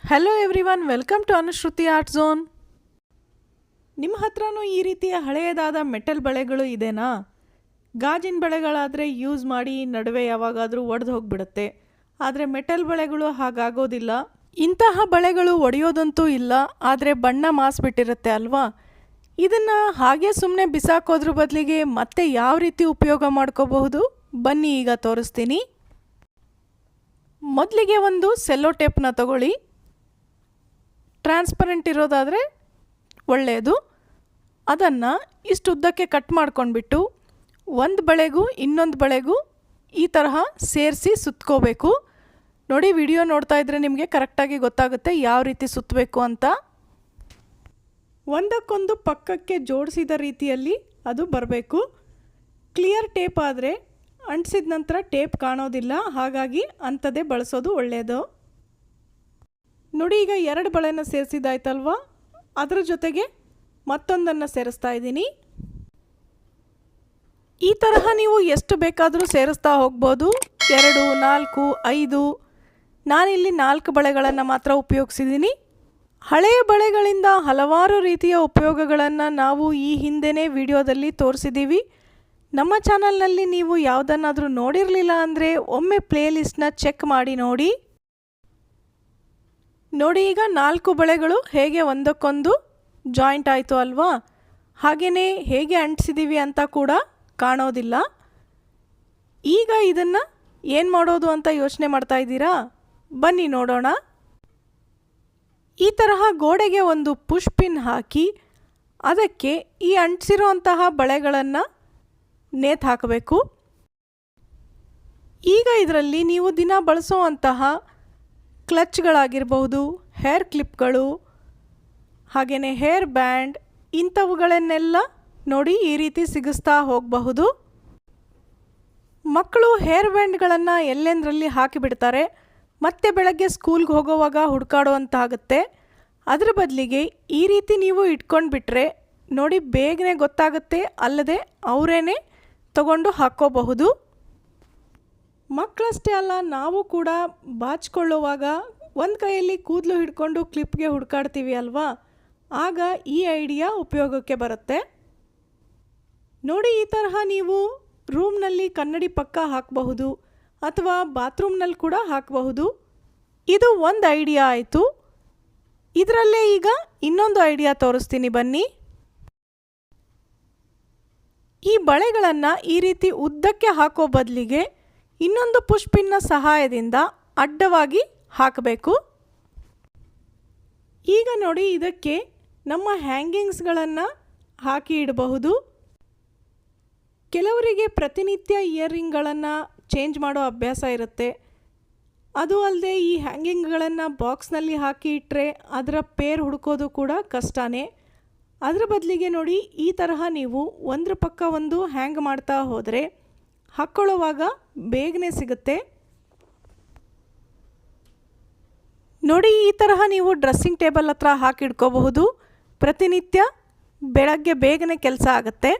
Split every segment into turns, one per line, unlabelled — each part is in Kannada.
Hello everyone, welcome to Anushruti art zone. ನಿಮ್ಮ ಹತ್ರನೂ ಈ ರೀತಿಯ ಹಳೆಯದಾದ ಮೆಟಲ್ ಬಳೆಗಳು ಇದೆನಾ? ಗಾಜಿನ ಬಳೆಗಳಾದರೆ ಯೂಸ್ ಮಾಡಿ ನಡುವೆ ಯಾವಾಗಾದರೂ ಒಡೆದು ಹೋಗಿಬಿಡುತ್ತೆ. ಆದರೆ ಮೆಟಲ್ ಬಳೆಗಳು ಹಾಗಾಗೋದಿಲ್ಲ. ಇಂತಹ ಬಳೆಗಳು ಒಡೆಯೋದಂತೂ ಇಲ್ಲ, ಆದರೆ ಬಣ್ಣ ಮಾಸ್ಬಿಟ್ಟಿರುತ್ತೆ ಅಲ್ವಾ? ಇದನ್ನು ಹಾಗೆ ಸುಮ್ಮನೆ ಬಿಸಾಕೋದ್ರ ಬದಲಿಗೆ ಮತ್ತೆ ಯಾವ ರೀತಿ ಉಪಯೋಗ ಮಾಡ್ಕೋಬಹುದು ಬನ್ನಿ ಈಗ ತೋರಿಸ್ತೀನಿ. ಮೊದಲಿಗೆ ಒಂದು ಸೆಲ್ಲೋ ಟೇಪ್ನ ತಗೊಳ್ಳಿ. ಟ್ರಾನ್ಸ್ಪರೆಂಟ್ ಇರೋದಾದರೆ ಒಳ್ಳೆಯದು. ಅದನ್ನು ಇಷ್ಟು ಉದ್ದಕ್ಕೆ ಕಟ್ ಮಾಡ್ಕೊಂಡ್ಬಿಟ್ಟು ಒಂದು ಬಳೆಗೂ ಇನ್ನೊಂದು ಬಳೆಗೂ ಈ ತರಹ ಸೇರಿಸಿ ಸುತ್ಕೋಬೇಕು. ನೋಡಿ, ವಿಡಿಯೋ ನೋಡ್ತಾ ಇದ್ದರೆ ನಿಮಗೆ ಕರೆಕ್ಟಾಗಿ ಗೊತ್ತಾಗುತ್ತೆ ಯಾವ ರೀತಿ ಸುತ್ತಬೇಕು ಅಂತ. ಒಂದಕ್ಕೊಂದು ಪಕ್ಕಕ್ಕೆ ಜೋಡಿಸಿದ ರೀತಿಯಲ್ಲಿ ಅದು ಬರಬೇಕು. ಕ್ಲಿಯರ್ ಟೇಪ್ ಆದರೆ ಅಂಟಿಸಿದ ನಂತರ ಟೇಪ್ ಕಾಣೋದಿಲ್ಲ, ಹಾಗಾಗಿ ಅಂಥದ್ದೇ ಬಳಸೋದು ಒಳ್ಳೆಯದು. ನೋಡಿ, ಈಗ ಎರಡು ಬಳೆನ ಸೇರಿಸಿದಾಯ್ತಲ್ವ, ಅದರ ಜೊತೆಗೆ ಮತ್ತೊಂದನ್ನು ಸೇರಿಸ್ತಾ ಇದ್ದೀನಿ. ಈ ತರಹ ನೀವು ಎಷ್ಟು ಬೇಕಾದರೂ ಸೇರಿಸ್ತಾ ಹೋಗ್ಬೋದು. 2, 4, 5. ನಾನಿಲ್ಲಿ 4 ಬಳೆಗಳನ್ನು ಮಾತ್ರ ಉಪಯೋಗಿಸಿದ್ದೀನಿ. ಹಳೆಯ ಬಳೆಗಳಿಂದ ಹಲವಾರು ರೀತಿಯ ಉಪಯೋಗಗಳನ್ನು ನಾವು ಈ ಹಿಂದೆನೇ ವಿಡಿಯೋದಲ್ಲಿ ತೋರಿಸಿದ್ದೀವಿ. ನಮ್ಮ ಚಾನಲ್ನಲ್ಲಿ ನೀವು ಯಾವುದನ್ನಾದರೂ ನೋಡಿರಲಿಲ್ಲ ಅಂದರೆ ಒಮ್ಮೆ ಪ್ಲೇಲಿಸ್ಟ್ನ ಚೆಕ್ ಮಾಡಿ ನೋಡಿ. ನೋಡಿ, ಈಗ 4 ಬಳೆಗಳು ಹೇಗೆ ಒಂದಕ್ಕೊಂದು ಜಾಯಿಂಟ್ ಆಯಿತು ಅಲ್ವಾ? ಹಾಗೆಯೇ ಹೇಗೆ ಅಂಟಿಸಿದ್ದೀವಿ ಅಂತ ಕೂಡ ಕಾಣೋದಿಲ್ಲ. ಈಗ ಇದನ್ನು ಏನು ಮಾಡೋದು ಅಂತ ಯೋಚನೆ ಮಾಡ್ತಾ ಇದ್ದೀರಾ? ಬನ್ನಿ ನೋಡೋಣ. ಈ ತರಹ ಗೋಡೆಗೆ ಒಂದು ಪುಷ್ ಪಿನ್ ಹಾಕಿ ಅದಕ್ಕೆ ಈ ಅಂಟಿಸಿರುವಂತಹ ಬಳೆಗಳನ್ನು ನೇತು ಹಾಕಬೇಕು. ಈಗ ಇದರಲ್ಲಿ ನೀವು ದಿನ ಬಳಸುವಂತಹ ಕ್ಲಚ್ಗಳಾಗಿರಬಹುದು, ಹೇರ್ ಕ್ಲಿಪ್ಗಳು, ಹಾಗೆಯೇ ಹೇರ್ ಬ್ಯಾಂಡ್, ಇಂಥವುಗಳನ್ನೆಲ್ಲ ನೋಡಿ ಈ ರೀತಿ ಸಿಗಿಸ್ತಾ ಹೋಗಬಹುದು. ಮಕ್ಕಳು ಹೇರ್ ಬ್ಯಾಂಡ್ಗಳನ್ನು ಎಲ್ಲೆಂದರಲ್ಲಿ ಹಾಕಿಬಿಡ್ತಾರೆ, ಮತ್ತೆ ಬೆಳಗ್ಗೆ ಸ್ಕೂಲ್ಗೆ ಹೋಗೋವಾಗ ಹುಡುಕಾಡುವಂತಾಗುತ್ತೆ. ಅದರ ಬದಲಿಗೆ ಈ ರೀತಿ ನೀವು ಇಟ್ಕೊಂಡು ಬಿಟ್ಟರೆ ನೋಡಿ ಬೇಗನೆ ಗೊತ್ತಾಗುತ್ತೆ, ಅಲ್ಲದೆ ಅವರೇನೆ ತಗೊಂಡು ಹಾಕ್ಕೋಬಹುದು. ಮಕ್ಕಳಷ್ಟೇ ಅಲ್ಲ, ನಾವು ಕೂಡ ಬಾಚಿಕೊಳ್ಳುವಾಗ ಒಂದು ಕೈಯಲ್ಲಿ ಕೂದಲು ಹಿಡ್ಕೊಂಡು ಕ್ಲಿಪ್ಗೆ ಹುಡುಕಾಡ್ತೀವಿ ಅಲ್ವಾ? ಆಗ ಈ ಐಡಿಯಾ ಉಪಯೋಗಕ್ಕೆ ಬರುತ್ತೆ. ನೋಡಿ, ಈ ತರಹ ನೀವು ರೂಮ್ನಲ್ಲಿ ಕನ್ನಡಿ ಪಕ್ಕ ಹಾಕಬಹುದು ಅಥವಾ ಬಾತ್ರೂಮ್ನಲ್ಲಿ ಕೂಡ ಹಾಕಬಹುದು. ಇದು ಒಂದು ಐಡಿಯಾ ಆಯಿತು. ಇದರಲ್ಲೇ ಈಗ ಇನ್ನೊಂದು ಐಡಿಯಾ ತೋರಿಸ್ತೀನಿ ಬನ್ನಿ. ಈ ಬಳೆಗಳನ್ನು ಈ ರೀತಿ ಉದ್ದಕ್ಕೆ ಹಾಕೋ ಬದಲಿಗೆ ಇನ್ನೊಂದು ಪುಷ್ ಪಿನ್ನ ಸಹಾಯದಿಂದ ಅಡ್ಡವಾಗಿ ಹಾಕಬೇಕು. ಈಗ ನೋಡಿ, ಇದಕ್ಕೆ ನಮ್ಮ ಹ್ಯಾಂಗಿಂಗ್ಸ್ಗಳನ್ನು ಹಾಕಿ ಇಡಬಹುದು. ಕೆಲವರಿಗೆ ಪ್ರತಿನಿತ್ಯ ಇಯರಿಂಗ್ಗಳನ್ನು ಚೇಂಜ್ ಮಾಡೋ ಅಭ್ಯಾಸ ಇರುತ್ತೆ. ಅದು ಅಲ್ಲದೆ ಈ ಹ್ಯಾಂಗಿಂಗ್ಗಳನ್ನು ಬಾಕ್ಸ್ನಲ್ಲಿ ಹಾಕಿ ಇಟ್ಟರೆ ಅದರ ಪೇರ್ ಹುಡುಕೋದು ಕೂಡ ಕಷ್ಟನೇ. ಅದರ ಬದಲಿಗೆ ನೋಡಿ, ಈ ತರಹ ನೀವು ಒಂದ್ರ ಪಕ್ಕ ಒಂದು ಹ್ಯಾಂಗ್ ಮಾಡ್ತಾ ಹೋದರೆ ಹಾಕ್ಕೊಳ್ಳೋವಾಗ ಬೇಗನೆ ಸಿಗುತ್ತೆ. ನೋಡಿ, ಈ ತರಹ ನೀವು ಡ್ರೆಸ್ಸಿಂಗ್ ಟೇಬಲ್ ಹತ್ರ ಹಾಕಿಡ್ಕೋಬಹುದು. ಪ್ರತಿನಿತ್ಯ ಬೆಳಗ್ಗೆ ಬೇಗನೆ ಕೆಲಸ ಆಗುತ್ತೆ.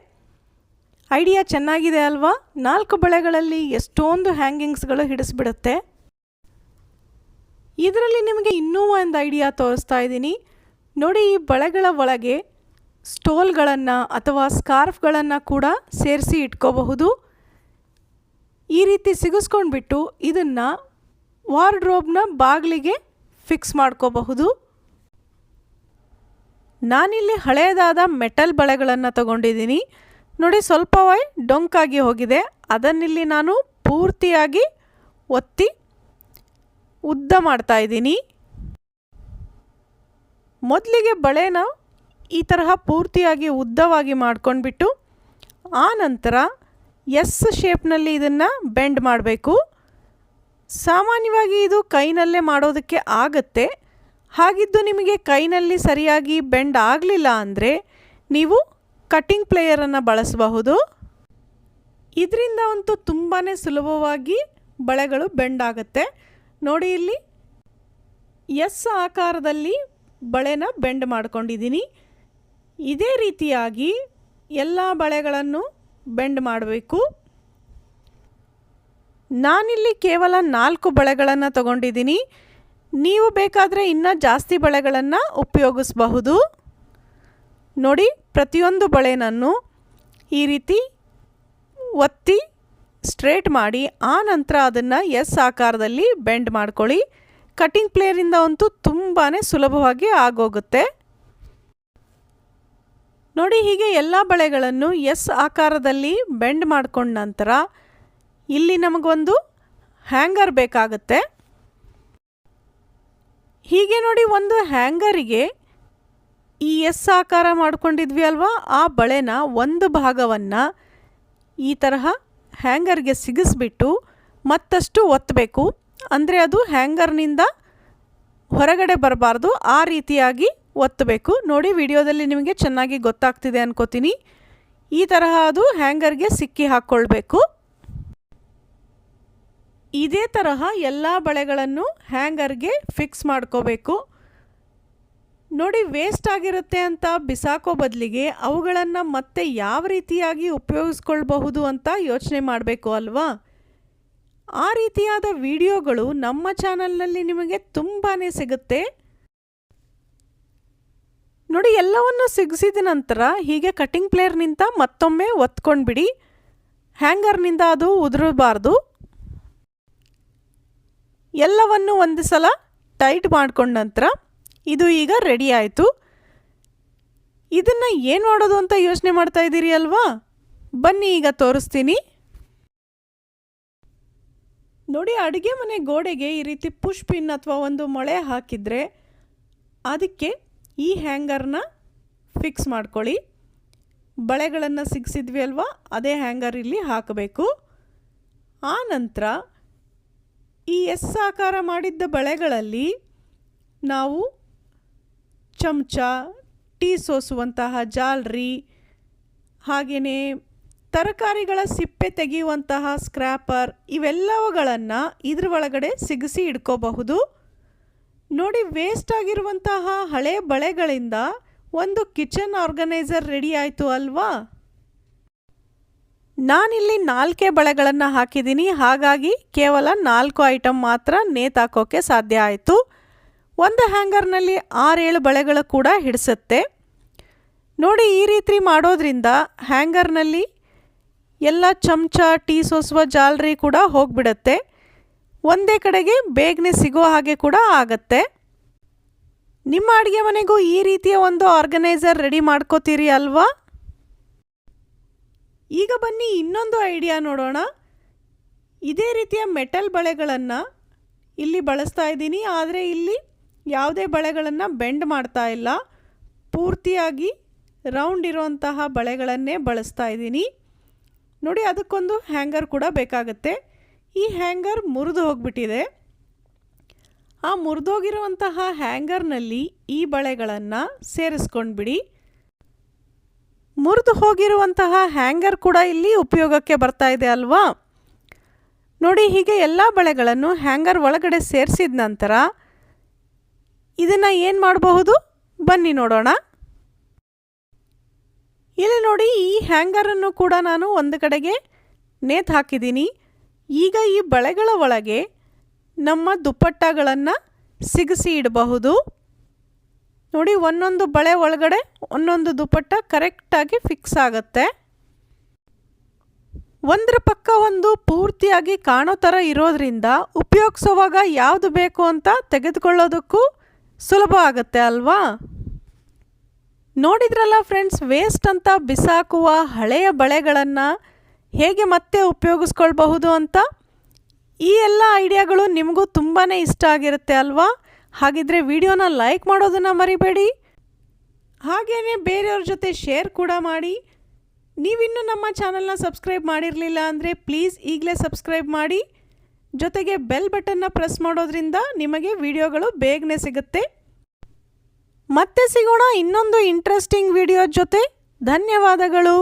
ಐಡಿಯಾ ಚೆನ್ನಾಗಿದೆ ಅಲ್ವಾ? 4 ಬಳೆಗಳಲ್ಲಿ ಎಷ್ಟೊಂದು ಹ್ಯಾಂಗಿಂಗ್ಸ್ಗಳು ಹಿಡಿಸ್ಬಿಡುತ್ತೆ. ಇದರಲ್ಲಿ ನಿಮಗೆ ಇನ್ನೂ ಒಂದು ಐಡಿಯಾ ತೋರಿಸ್ತಾ ಇದ್ದೀನಿ. ನೋಡಿ, ಈ ಬಳೆಗಳ ಒಳಗೆ ಸ್ಟೋಲ್ಗಳನ್ನು ಅಥವಾ ಸ್ಕಾರ್ಫ್ಗಳನ್ನು ಕೂಡ ಸೇರಿಸಿ ಇಟ್ಕೋಬಹುದು. ಈ ರೀತಿ ಸಿಗಿಸ್ಕೊಂಡ್ಬಿಟ್ಟು ಇದನ್ನು ವಾರ್ಡ್ರೋಬ್ನ ಬಾಗಿಲಿಗೆ ಫಿಕ್ಸ್ ಮಾಡ್ಕೋಬಹುದು. ನಾನಿಲ್ಲಿ ಹಳೆಯದಾದ ಮೆಟಲ್ ಬಳೆಗಳನ್ನು ತಗೊಂಡಿದ್ದೀನಿ. ನೋಡಿ, ಸ್ವಲ್ಪವೇ ಡೊಂಕಾಗಿ ಹೋಗಿದೆ. ಅದನ್ನಿಲ್ಲಿ ನಾನು ಪೂರ್ತಿಯಾಗಿ ಒತ್ತಿ ಉದ್ದ ಮಾಡ್ತಾ ಇದ್ದೀನಿ. ಮೊದಲಿಗೆ ಬಳೆನ ಈ ತರಹ ಪೂರ್ತಿಯಾಗಿ ಉದ್ದವಾಗಿ ಮಾಡ್ಕೊಂಡ್ಬಿಟ್ಟು ಆ ನಂತರ ಎಸ್ ಶೇಪ್ನಲ್ಲಿ ಇದನ್ನು ಬೆಂಡ್ ಮಾಡಬೇಕು. ಸಾಮಾನ್ಯವಾಗಿ ಇದು ಕೈನಲ್ಲೇ ಮಾಡೋದಕ್ಕೆ ಆಗುತ್ತೆ. ಹಾಗಿದ್ದು ನಿಮಗೆ ಕೈನಲ್ಲಿ ಸರಿಯಾಗಿ ಬೆಂಡ್ ಆಗಲಿಲ್ಲ ಅಂದರೆ ನೀವು ಕಟ್ಟಿಂಗ್ ಪ್ಲೇಯರನ್ನು ಬಳಸಬಹುದು. ಇದರಿಂದ ಅಂತೂ ತುಂಬಾ ಸುಲಭವಾಗಿ ಬಳೆಗಳು ಬೆಂಡ್ ಆಗುತ್ತೆ. ನೋಡಿ, ಇಲ್ಲಿ ಎಸ್ ಆಕಾರದಲ್ಲಿ ಬಳೆನ ಬೆಂಡ್ ಮಾಡ್ಕೊಂಡಿದ್ದೀನಿ. ಇದೇ ರೀತಿಯಾಗಿ ಎಲ್ಲ ಬಳೆಗಳನ್ನು ಬೆಂಡ್ ಮಾಡಬೇಕು. ನಾನಿಲ್ಲಿ ಕೇವಲ 4 ಬಳೆಗಳನ್ನು ತಗೊಂಡಿದ್ದೀನಿ. ನೀವು ಬೇಕಾದರೆ ಇನ್ನೂ ಜಾಸ್ತಿ ಬಳೆಗಳನ್ನು ಉಪಯೋಗಿಸಬಹುದು. ನೋಡಿ, ಪ್ರತಿಯೊಂದು ಬಳೆನನ್ನು ಈ ರೀತಿ ಒತ್ತಿ ಸ್ಟ್ರೇಟ್ ಮಾಡಿ ಆ ನಂತರ ಅದನ್ನು ಎಸ್ ಆಕಾರದಲ್ಲಿ ಬೆಂಡ್ ಮಾಡ್ಕೊಳ್ಳಿ. ಕಟಿಂಗ್ ಪ್ಲೇರಿಂದ ಅಂತೂ ತುಂಬಾ ಸುಲಭವಾಗಿ ಆಗೋಗುತ್ತೆ. ನೋಡಿ, ಹೀಗೆ ಎಲ್ಲ ಬಳೆಗಳನ್ನು ಎಸ್ ಆಕಾರದಲ್ಲಿ ಬೆಂಡ್ ಮಾಡ್ಕೊಂಡ ನಂತರ ಇಲ್ಲಿ ನಮಗೊಂದು ಹ್ಯಾಂಗರ್ ಬೇಕಾಗುತ್ತೆ. ಹೀಗೆ ನೋಡಿ, ಒಂದು ಹ್ಯಾಂಗರಿಗೆ ಈ ಎಸ್ ಆಕಾರ ಮಾಡ್ಕೊಂಡಿದ್ವಿ ಅಲ್ವಾ, ಆ ಬಳೆನ ಒಂದು ಭಾಗವನ್ನು ಈ ತರಹ ಹ್ಯಾಂಗರ್ಗೆ ಸಿಗಿಸ್ಬಿಟ್ಟು ಮತ್ತಷ್ಟು ಒತ್ತಬೇಕು. ಅಂದರೆ ಅದು ಹ್ಯಾಂಗರ್ನಿಂದ ಹೊರಗಡೆ ಬರಬಾರ್ದು, ಆ ರೀತಿಯಾಗಿ ಒತ್ತಬೇಕು. ನೋಡಿ, ವಿಡಿಯೋದಲ್ಲಿ ನಿಮಗೆ ಚೆನ್ನಾಗಿ ಗೊತ್ತಾಗ್ತಿದೆ ಅನ್ಕೋತೀನಿ. ಈ ತರಹ ಅದು ಹ್ಯಾಂಗರ್ಗೆ ಸಿಕ್ಕಿ ಹಾಕ್ಕೊಳ್ಬೇಕು. ಇದೇ ತರಹ ಎಲ್ಲ ಬಳೆಗಳನ್ನು ಹ್ಯಾಂಗರ್ಗೆ ಫಿಕ್ಸ್ ಮಾಡ್ಕೋಬೇಕು. ನೋಡಿ, ವೇಸ್ಟ್ ಆಗಿರುತ್ತೆ ಅಂತ ಬಿಸಾಕೋ ಬದಲಿಗೆ ಅವುಗಳನ್ನು ಮತ್ತೆ ಯಾವ ರೀತಿಯಾಗಿ ಉಪಯೋಗಿಸ್ಕೊಳ್ಬಹುದು ಅಂತ ಯೋಚನೆ ಮಾಡಬೇಕು ಅಲ್ವಾ. ಆ ರೀತಿಯಾದ ವಿಡಿಯೋಗಳು ನಮ್ಮ ಚಾನಲ್ನಲ್ಲಿ ನಿಮಗೆ ತುಂಬಾ ಸಿಗುತ್ತೆ. ನೋಡಿ, ಎಲ್ಲವನ್ನು ಸಿಗಿಸಿದ ನಂತರ ಹೀಗೆ ಕಟಿಂಗ್ ಪ್ಲೇರ್ನಿಂದ ಮತ್ತೊಮ್ಮೆ ಒತ್ಕೊಂಡ್ಬಿಡಿ. ಹ್ಯಾಂಗರ್ನಿಂದ ಅದು ಉದುರಬಾರ್ದು. ಎಲ್ಲವನ್ನು ಒಂದು ಸಲ ಟೈಟ್ ಮಾಡ್ಕೊಂಡ ನಂತರ ಇದು ಈಗ ರೆಡಿ ಆಯಿತು. ಇದನ್ನು ಏನು ಮಾಡೋದು ಅಂತ ಯೋಚನೆ ಮಾಡ್ತಾ ಇದ್ದೀರಿ ಅಲ್ವಾ? ಬನ್ನಿ ಈಗ ತೋರಿಸ್ತೀನಿ. ನೋಡಿ, ಅಡುಗೆ ಮನೆ ಗೋಡೆಗೆ ಈ ರೀತಿ ಪುಷ್ ಪಿನ್ ಅಥವಾ ಒಂದು ಮೊಳೆ ಹಾಕಿದರೆ ಅದಕ್ಕೆ ಈ ಹ್ಯಾಂಗರ್ನ ಫಿಕ್ಸ್ ಮಾಡ್ಕೊಳ್ಳಿ. ಬಳೆಗಳನ್ನು ಸಿಗಿಸಿದ್ವಿ ಅಲ್ವಾ, ಅದೇ ಹ್ಯಾಂಗರ್ ಇಲ್ಲಿ ಹಾಕಬೇಕು. ಆ ನಂತರ ಈ ಎಸ್ ಆಕಾರ ಮಾಡಿದ್ದ ಬಳೆಗಳಲ್ಲಿ ನಾವು ಚಮಚ, ಟೀ ಸೋಸುವಂತಹ ಜಾಲರಿ, ಹಾಗೆಯೇ ತರಕಾರಿಗಳ ಸಿಪ್ಪೆ ತೆಗೆಯುವಂತಹ ಸ್ಕ್ರ್ಯಾಪರ್, ಇವೆಲ್ಲವುಗಳನ್ನು ಇದ್ರ ಒಳಗಡೆ ಸಿಗಿಸಿ ಇಟ್ಕೋಬಹುದು. ನೋಡಿ, ವೇಸ್ಟ್ ಆಗಿರುವಂತಹ ಹಳೆ ಬಳೆಗಳಿಂದ ಒಂದು ಕಿಚನ್ ಆರ್ಗನೈಸರ್ ರೆಡಿ ಆಯಿತು ಅಲ್ವಾ. ನಾನಿಲ್ಲಿ 4 ಬಳೆಗಳನ್ನು ಹಾಕಿದ್ದೀನಿ, ಹಾಗಾಗಿ ಕೇವಲ 4 ಐಟಮ್ ಮಾತ್ರ ನೇತಾಕೋಕ್ಕೆ ಸಾಧ್ಯ ಆಯಿತು. ಒಂದು ಹ್ಯಾಂಗರ್ನಲ್ಲಿ 6-7 ಬಳೆಗಳು ಕೂಡ ಹಿಡಿಸುತ್ತೆ. ನೋಡಿ, ಈ ರೀತಿ ಮಾಡೋದ್ರಿಂದ ಹ್ಯಾಂಗರ್ನಲ್ಲಿ ಎಲ್ಲ ಚಮಚ, ಟೀ ಸೋಸುವ ಜಾಲರಿ ಕೂಡ ಹೋಗಿಬಿಡುತ್ತೆ. ಒಂದೇ ಕಡೆಗೆ ಬೇಗನೆ ಸಿಗೋ ಹಾಗೆ ಕೂಡ ಆಗತ್ತೆ. ನಿಮ್ಮ ಅಡುಗೆ ಮನೆಗೂ ಈ ರೀತಿಯ ಒಂದು ಆರ್ಗನೈಸರ್ ರೆಡಿ ಮಾಡ್ಕೋತೀರಿ ಅಲ್ವಾ. ಈಗ ಬನ್ನಿ ಇನ್ನೊಂದು ಐಡಿಯಾ ನೋಡೋಣ. ಇದೇ ರೀತಿಯ ಮೆಟಲ್ ಬಳೆಗಳನ್ನು ಇಲ್ಲಿ ಬಳಸ್ತಾ ಇದ್ದೀನಿ, ಆದರೆ ಇಲ್ಲಿ ಯಾವುದೇ ಬಳೆಗಳನ್ನು ಬೆಂಡ್ ಮಾಡ್ತಾ ಇಲ್ಲ. ಪೂರ್ತಿಯಾಗಿ ರೌಂಡ್ ಇರುವಂತಹ ಬಳೆಗಳನ್ನೇ ಬಳಸ್ತಾ ಇದ್ದೀನಿ. ನೋಡಿ, ಅದಕ್ಕೊಂದು ಹ್ಯಾಂಗರ್ ಕೂಡ ಬೇಕಾಗುತ್ತೆ. ಈ ಹ್ಯಾಂಗರ್ ಮುರಿದು ಹೋಗಿಬಿಟ್ಟಿದೆ. ಆ ಮುರಿದೋಗಿರುವಂತಹ ಹ್ಯಾಂಗರ್ನಲ್ಲಿ ಈ ಬಳೆಗಳನ್ನು ಸೇರಿಸ್ಕೊಂಡ್ಬಿಡಿ. ಮುರಿದು ಹೋಗಿರುವಂತಹ ಹ್ಯಾಂಗರ್ ಕೂಡ ಇಲ್ಲಿ ಉಪಯೋಗಕ್ಕೆ ಬರ್ತಾ ಇದೆ ಅಲ್ವಾ. ನೋಡಿ, ಹೀಗೆ ಎಲ್ಲ ಬಳೆಗಳನ್ನು ಹ್ಯಾಂಗರ್ ಒಳಗಡೆ ಸೇರಿಸಿದ ನಂತರ ಇದನ್ನು ಏನು ಮಾಡಬಹುದು ಬನ್ನಿ ನೋಡೋಣ. ಇಲ್ಲಿ ನೋಡಿ, ಈ ಹ್ಯಾಂಗರನ್ನು ಕೂಡ ನಾನು ಒಂದು ಕಡೆಗೆ ನೇತು ಹಾಕಿದ್ದೀನಿ. ಈಗ ಈ ಬಳೆಗಳ ಒಳಗೆ ನಮ್ಮ ದುಪ್ಪಟ್ಟಗಳನ್ನು ಸಿಗಿಸಿ ಇಡಬಹುದು. ನೋಡಿ, ಒಂದೊಂದು ಬಳೆ ಒಳಗಡೆ ಒಂದೊಂದು ದುಪ್ಪಟ್ಟ ಕರೆಕ್ಟಾಗಿ ಫಿಕ್ಸ್ ಆಗುತ್ತೆ. ಒಂದರ ಪಕ್ಕ ಒಂದು ಪೂರ್ತಿಯಾಗಿ ಕಾಣೋ ಥರ ಇರೋದ್ರಿಂದ ಉಪಯೋಗಿಸೋವಾಗ ಯಾವುದು ಬೇಕು ಅಂತ ತೆಗೆದುಕೊಳ್ಳೋದಕ್ಕೂ ಸುಲಭ ಆಗುತ್ತೆ ಅಲ್ವಾ. ನೋಡಿದ್ರಲ್ಲ ಫ್ರೆಂಡ್ಸ್, ವೇಸ್ಟ್ ಅಂತ ಬಿಸಾಕುವ ಹಳೆಯ ಬಳೆಗಳನ್ನು ಹೇಗೆ ಮತ್ತೆ ಉಪಯೋಗಿಸ್ಕೊಳ್ಬಹುದು ಅಂತ. ಈ ಎಲ್ಲ ಐಡಿಯಾಗಳು ನಿಮಗೂ ತುಂಬಾ ಇಷ್ಟ ಆಗಿರುತ್ತೆ ಅಲ್ವಾ. ಹಾಗಿದ್ರೆ ವಿಡಿಯೋನ ಲೈಕ್ ಮಾಡೋದನ್ನು ಮರಿಬೇಡಿ. ಹಾಗೆಯೇ ಬೇರೆಯವ್ರ ಜೊತೆ ಶೇರ್ ಕೂಡ ಮಾಡಿ. ನೀವಿನ್ನೂ ನಮ್ಮ ಚಾನಲ್ನ ಸಬ್ಸ್ಕ್ರೈಬ್ ಮಾಡಿರಲಿಲ್ಲ ಅಂದರೆ ಪ್ಲೀಸ್ ಈಗಲೇ ಸಬ್ಸ್ಕ್ರೈಬ್ ಮಾಡಿ. ಜೊತೆಗೆ ಬೆಲ್ ಬಟನ್ನ ಪ್ರೆಸ್ ಮಾಡೋದ್ರಿಂದ ನಿಮಗೆ ವಿಡಿಯೋಗಳು ಬೇಗನೆ ಸಿಗುತ್ತೆ. ಮತ್ತೆ ಸಿಗೋಣ ಇನ್ನೊಂದು ಇಂಟ್ರೆಸ್ಟಿಂಗ್ ವಿಡಿಯೋ ಜೊತೆ. ಧನ್ಯವಾದಗಳು.